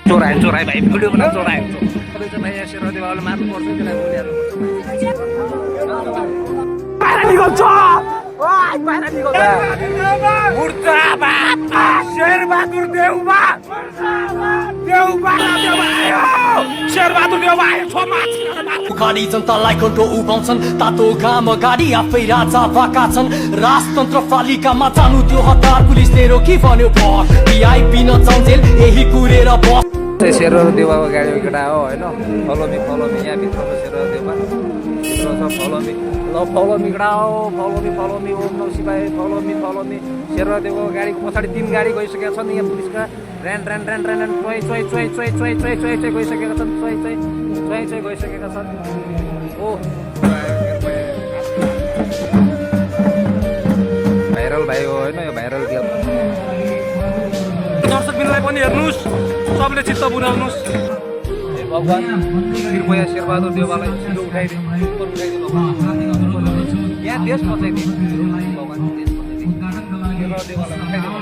चोराए भाइ भिडियो बना चोराए भाइ शेरबहादुर देवालले मार्नु पर्छ त्यसलाई बोलिहाल्नु शेरबहादुर देउवा शेरबहादुर देउवा गाडी जनतालाई कन्ट्रो उभाउँछन् तातो घाम गाडी आफै राजा भएका छन् राजतन्त्र पालिकामा जानु त्यो हतार पुलिसले रोकी भन्यो भर भिआइपी नचाउन्जेल यही कुरेर बस शेरबहादुर देउवाको गाडीको केटा हो होइन फलो मी यहाँभित्र छ शेरबहादुर देउवा भित्र छ फलो मी केटा हो फलो मी ओम नमः शिवाय फलो मी शेरबहादुर देउवाको गाडीको पछाडि 3 गाडी गइसकेका छन् यहाँ पुलिसका ऱ्यान चोइ गइसकेका छन् चोइ गइसकेका छन् ओ भाइरल भाइ हो होइन यो भाइरल गेम दर्शकबिनलाई पनि हेर्नुहोस् सबले चित्त बुझाउनुहोस् हे भगवान कृपया शेरबहादुर देउवालाई छिटो उठाइदिनु यहाँ देश बचाइदिनु भगवान देश बचाइदिनु शेरबहादुर देउवालाई उठाइदिनु